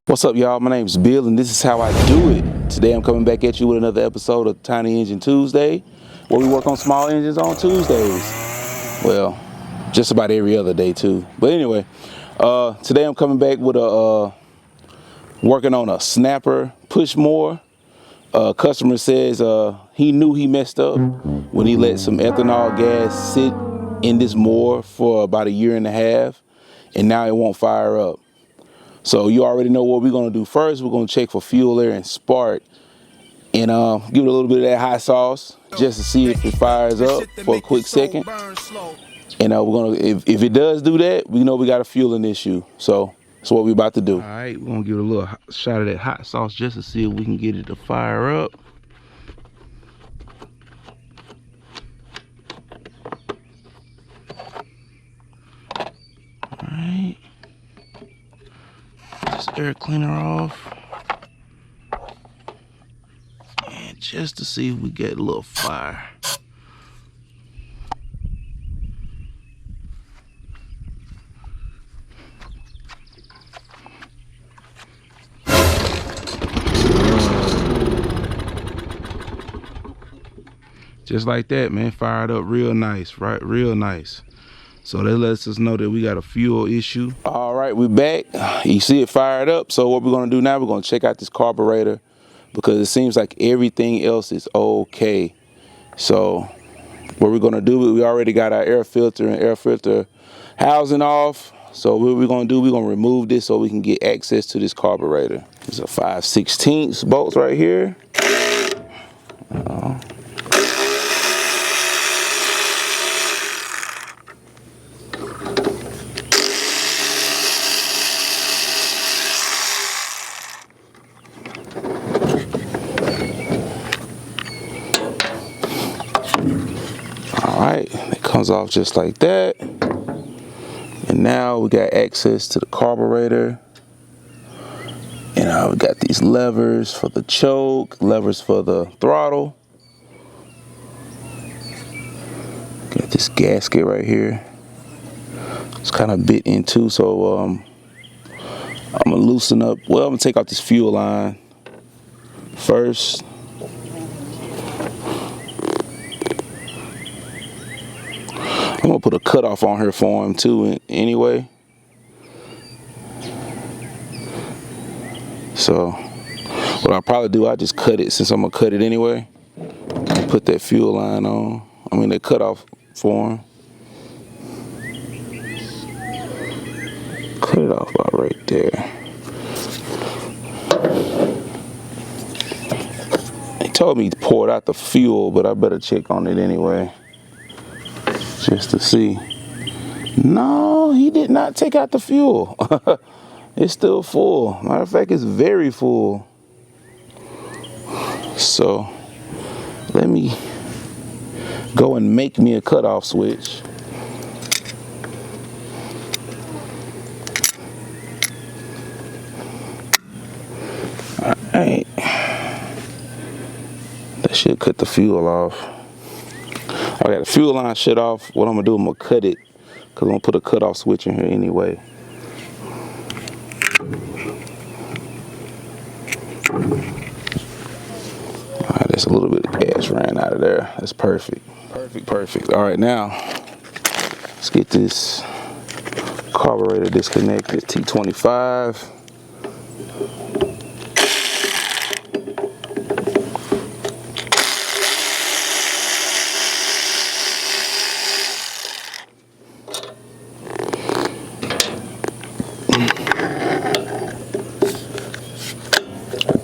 What's up, y'all? My name's Bill, and this is how I do it. Today I'm coming back at you with another episode of Tiny Engine Tuesday, where we work on small engines on Tuesdays. Well, just about every other day too. But anyway, today I'm coming back with working on a snapper push mower. Customer says he knew he messed up when he let some ethanol gas sit in this mower for about 1.5 years, and now it won't fire up. So you already know what we're gonna do first. We're gonna check for fuel air and spark, and give it a little bit of that hot sauce just to see if it fires up for a quick second. And we're gonna, if it does do that, we know we got a fueling issue. So that's what we're about to do. All right, we're gonna give it a little shot of that hot sauce just to see if we can get it to fire up. All right. This air cleaner off, and just to see if we get a little fire. Just like that, man, fired up real nice, right? Real nice. So that lets us know that we got a fuel issue. All right, we're back. You see it fired up. So what we're gonna do now, we're gonna check out this carburetor because it seems like everything else is okay. So what we're gonna do, we already got our air filter and air filter housing off. So what we're gonna do, we're gonna remove this so we can get access to this carburetor. There's a 5/16 bolts right here. Alright, it comes off just like that. And now we got access to the carburetor. And we got these levers for the choke, levers for the throttle. Got this gasket right here. It's kind of bit into, so I'm gonna loosen up. Well, I'm gonna take out this fuel line first. I'm gonna put a cutoff on here for him too anyway. So what I'll probably do, I'll just cut it since I'm gonna cut it anyway. Put that fuel line on. I mean that cutoff for him. Cut it off about right there. He told me to pour it out the fuel, but I better check on it anyway. Just to see. No, he did not take out the fuel. It's still full. Matter of fact, it's very full. So let me go and make me a cutoff switch. All right. That should cut the fuel off. I got the fuel line shut off. What I'm gonna do, I'm gonna cut it because I'm gonna put a cutoff switch in here anyway. All right, there's a little bit of gas ran out of there. That's perfect. Perfect. All right, now let's get this carburetor disconnected. T25.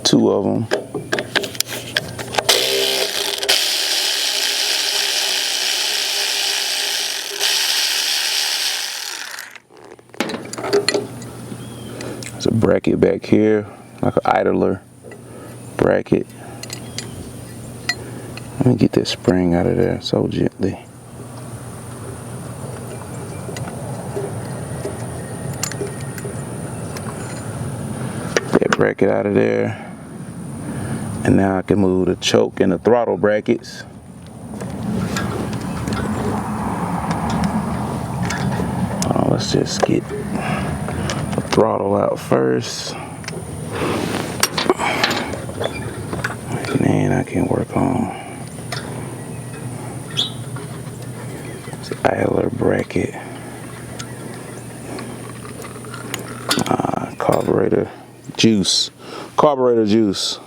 Two of them. There's a bracket back here, like an idler bracket. Let me get that spring out of there so gently. That bracket out of there. And now I can move the choke and the throttle brackets. Let's just get the throttle out first. And I can work on this idler bracket. Carburetor juice. Carburetor juice.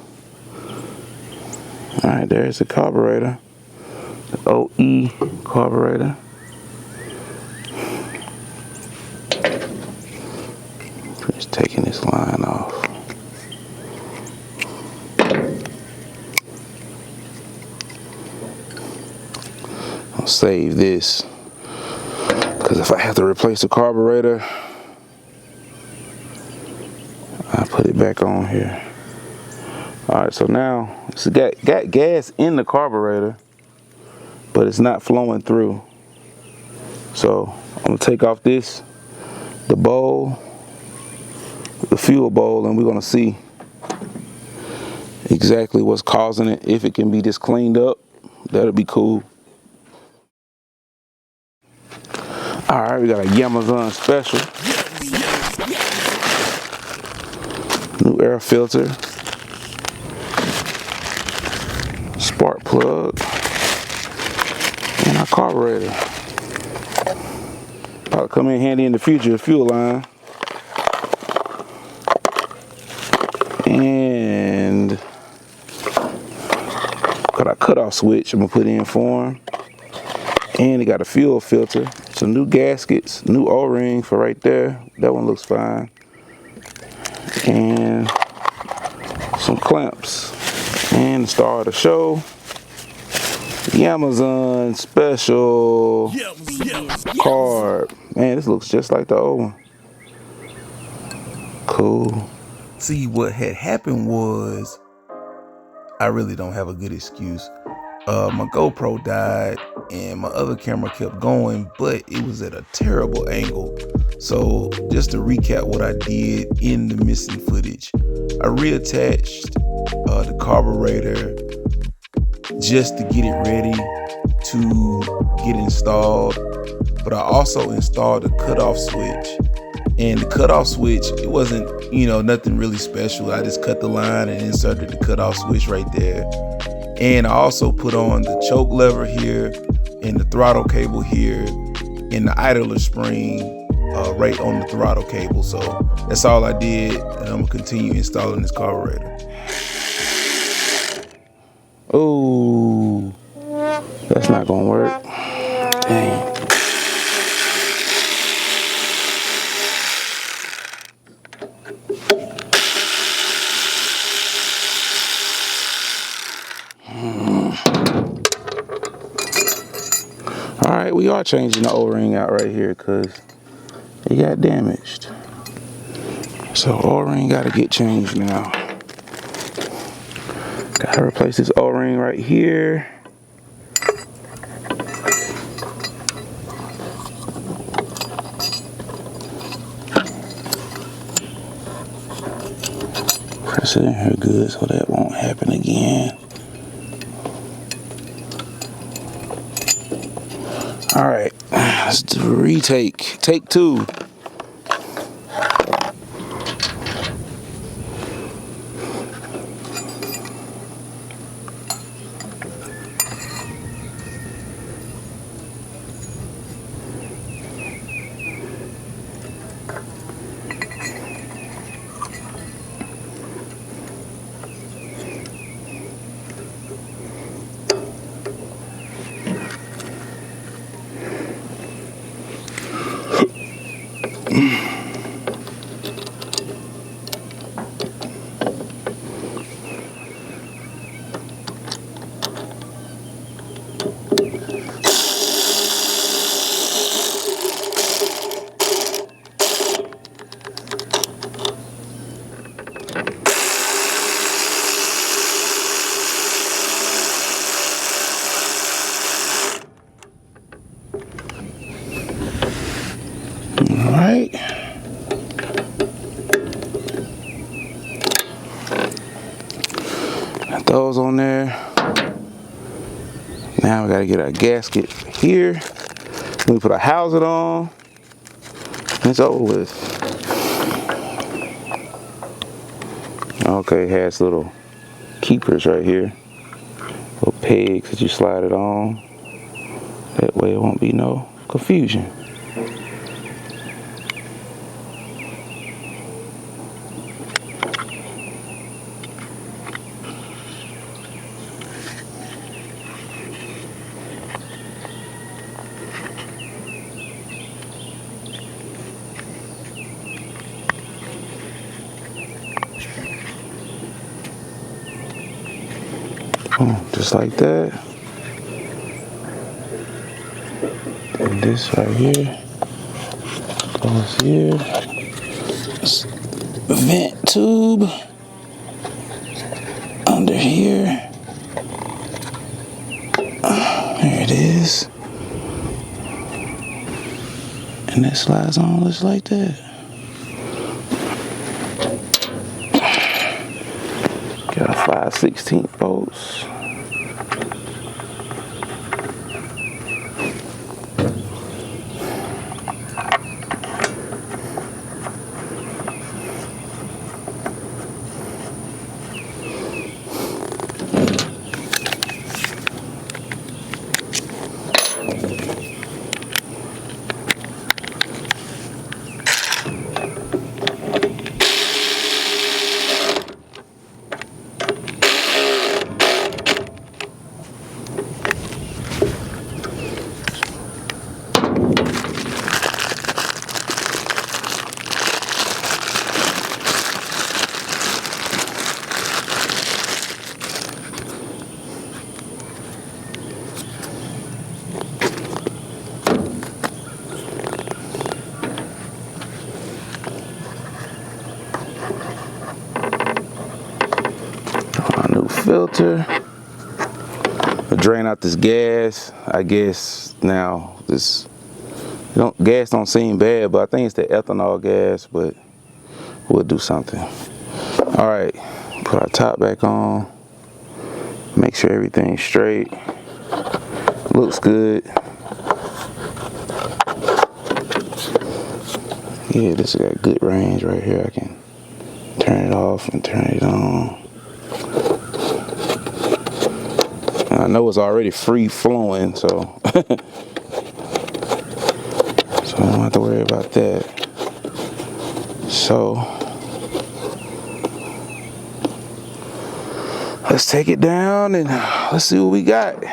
Alright, there's the carburetor. The OE carburetor. Just taking this line off. I'll save this, because if I have to replace the carburetor, I put it back on here. Alright, so now it's got gas in the carburetor, but it's not flowing through. So I'm gonna take off the bowl, the fuel bowl, and we're gonna see exactly what's causing it. If it can be just cleaned up, that'll be cool. Alright, we got a Amazon special. New air filter. Spark plug. And our carburetor. Probably come in handy in the future, fuel line. And got our cutoff switch I'm gonna put in for him. And it got a fuel filter, some new gaskets, new O-ring for right there. That one looks fine. And some clamps. And the star of the show, the Amazon special card. Man, this looks just like the old one. Cool. See, what had happened was, I really don't have a good excuse. My GoPro died and my other camera kept going, but it was at a terrible angle. So just to recap what I did in the missing footage, I reattached the carburetor just to get it ready to get installed. But I also installed a cutoff switch. And the cutoff switch, it wasn't, nothing really special. I just cut the line and inserted the cutoff switch right there. And I also put on the choke lever here and the throttle cable here and the idler spring right on the throttle cable. So that's all I did, and I'm gonna continue installing this carburetor. Oh, that's not gonna work. Dang. All right, we are changing the O-ring out right here because it got damaged. So O-ring got to get changed now. Got to replace this O-ring right here. Press it in here good so that won't happen again. All right, let's do a retake. Take two. All right. Got those on there. Now we gotta get our gasket here. We put our housing on. It's over with. Okay, it has little keepers right here. Little pegs that you slide it on. That way it won't be no confusion. Just like that. And this right here goes here. Vent tube under here. There it is. And it slides on just like that. Got a 5/16 bolts. Filter to drain out this gas. I guess now this gas don't seem bad, but I think it's the ethanol gas, but we'll do something. All right, put our top back on, make sure everything's straight, looks good. Yeah, this has got good range right here. I can turn it off and turn it on. I know it's already free flowing, so I don't have to worry about that. So let's take it down and let's see what we got.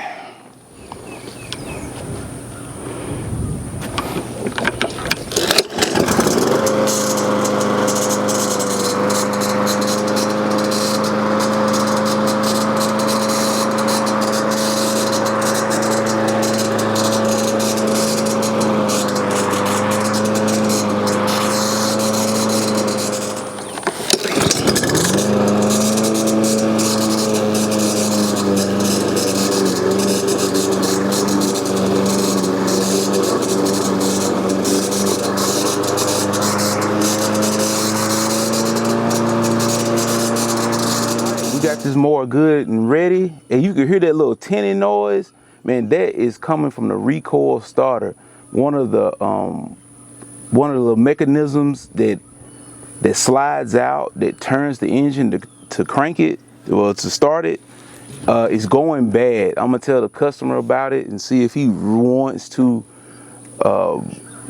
Got this mower good and ready, and you can hear that little tinny noise. Man, that is coming from the recoil starter. One of the mechanisms that slides out, that turns the engine to crank it, well, to start it, is going bad. I'm gonna tell the customer about it and see if he wants to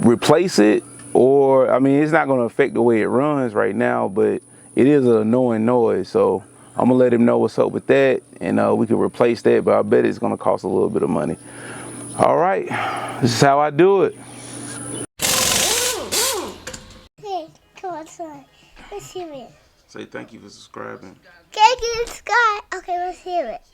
replace it, or I mean, it's not gonna affect the way it runs right now, but it is an annoying noise. So I'm gonna let him know what's up with that, and we can replace that, but I bet it's gonna cost a little bit of money. All right, this is how I do it. Hey, come outside. Let's hear it. Say thank you for subscribing. Thank you, Sky. Okay, let's hear it.